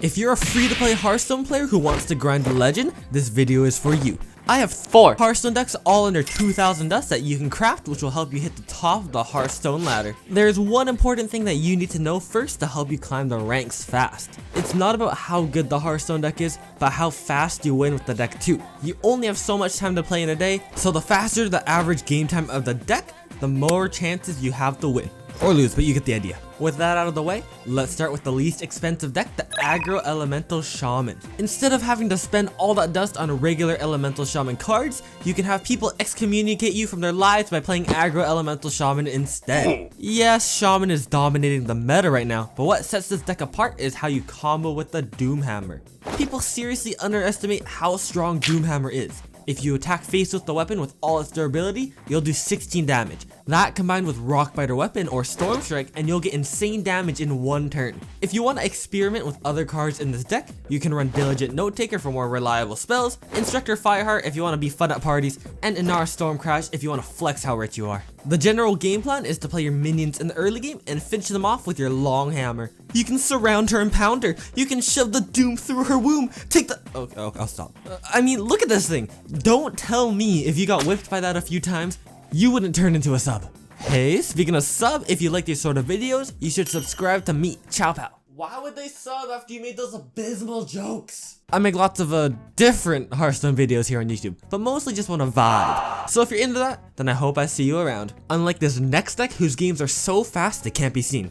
If you're a free-to-play Hearthstone player who wants to grind the legend, this video is for you. I have 4 Hearthstone decks all under 2,000 dust that you can craft, which will help you hit the top of the Hearthstone ladder. There's one important thing that you need to know first to help you climb the ranks fast. It's not about how good the Hearthstone deck is, but how fast you win with the deck too. You only have so much time to play in a day, so the faster the average game time of the deck, the more chances you have to win. Or lose, but you get the idea. With that out of the way, let's start with the least expensive deck, the Aggro Elemental Shaman. Instead of having to spend all that dust on regular Elemental Shaman cards, you can have people excommunicate you from their lives by playing Aggro Elemental Shaman instead. Yes, Shaman is dominating the meta right now, but what sets this deck apart is how you combo with the Doomhammer. People seriously underestimate how strong Doomhammer is. If you attack face with the weapon with all its durability, you'll do 16 damage. That combined with Rockbiter weapon or Storm Strike, and you'll get insane damage in 1 turn. If you want to experiment with other cards in this deck, you can run Diligent Note Taker for more reliable spells, Instructor Fireheart if you want to be fun at parties, and Inara Stormcrash if you want to flex how rich you are. The general game plan is to play your minions in the early game and finish them off with your long hammer. You can surround her and pound her. You can shove the doom through her womb. Take the... Okay, I'll stop. I mean, look at this thing. Don't tell me if you got whipped by that a few times, you wouldn't turn into a sub. Hey, speaking of sub, if you like these sort of videos, you should subscribe to me, Chow Pow. Why would they sub after you made those abysmal jokes? I make lots of different Hearthstone videos here on YouTube, but mostly just want to vibe. So if you're into that, then I hope I see you around. Unlike this next deck whose games are so fast they can't be seen.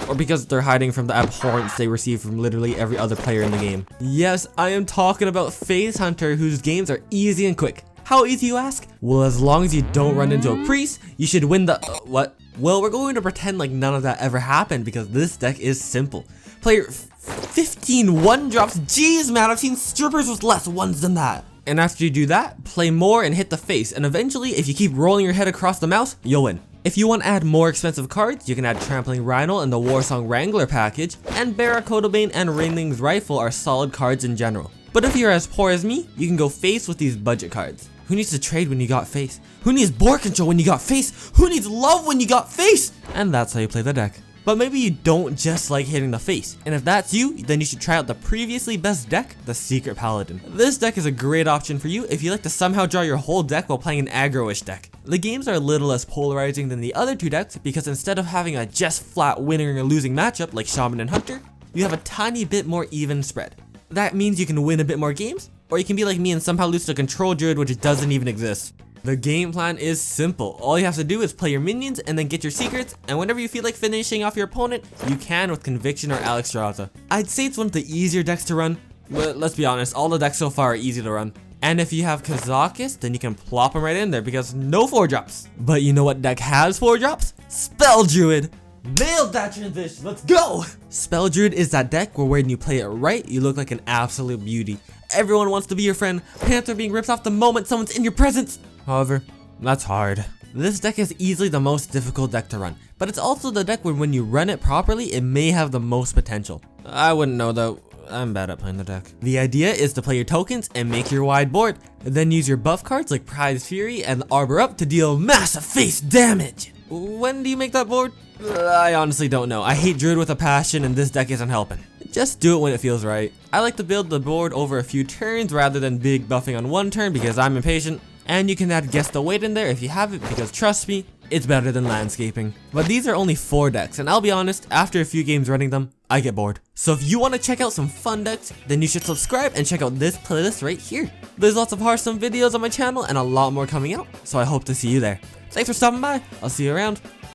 Or because they're hiding from the abhorrence they receive from literally every other player in the game. Yes, I am talking about Phase Hunter, whose games are easy and quick. How easy, you ask? Well, as long as you don't run into a priest, you should win the... what? Well, we're going to pretend like none of that ever happened because this deck is simple. Play 15 1-drops. Jeez, man, I've seen strippers with less ones than that. And after you do that, play more and hit the face. And eventually, if you keep rolling your head across the mouse, you'll win. If you want to add more expensive cards, you can add Trampling Rhino in the Warsong Wrangler package, and Barracuda Bane and Rainling's Rifle are solid cards in general. But if you're as poor as me, you can go face with these budget cards. Who needs to trade when you got face? Who needs board control when you got face? Who needs love when you got face? And that's how you play the deck. But maybe you don't just like hitting the face, and if that's you, then you should try out the previously best deck, the Secret Paladin. This deck is a great option for you if you like to somehow draw your whole deck while playing an aggro-ish deck. The games are a little less polarizing than the other 2 decks because instead of having a just flat winning or losing matchup like Shaman and Hunter, you have a tiny bit more even spread. That means you can win a bit more games, or you can be like me and somehow lose to Control Druid, which doesn't even exist. The game plan is simple. All you have to do is play your minions and then get your secrets, and whenever you feel like finishing off your opponent, you can with Conviction or Alexstrasza. I'd say it's one of the easier decks to run, but let's be honest, all the decks so far are easy to run. And if you have Kazakus, then you can plop them right in there because no 4-drops. But you know what deck has 4-drops? Spell Druid! Nailed that transition, let's go! Spell Druid is that deck where when you play it right, you look like an absolute beauty. Everyone wants to be your friend, pants are being ripped off the moment someone's in your presence. However, that's hard. This deck is easily the most difficult deck to run, but it's also the deck where when you run it properly, it may have the most potential. I wouldn't know though, I'm bad at playing the deck. The idea is to play your tokens and make your wide board, and then use your buff cards like Prize Fury and Arbor Up to deal massive face damage. When do you make that board? I honestly don't know. I hate Druid with a passion and this deck isn't helping. Just do it when it feels right. I like to build the board over a few turns rather than big buffing on 1 turn because I'm impatient. And you can add Guess the Weight in there if you have it because trust me, it's better than landscaping. But these are only 4 decks and I'll be honest, after a few games running them, I get bored. So if you want to check out some fun decks, then you should subscribe and check out this playlist right here. There's lots of Hearthstone videos on my channel and a lot more coming out, so I hope to see you there. Thanks for stopping by, I'll see you around.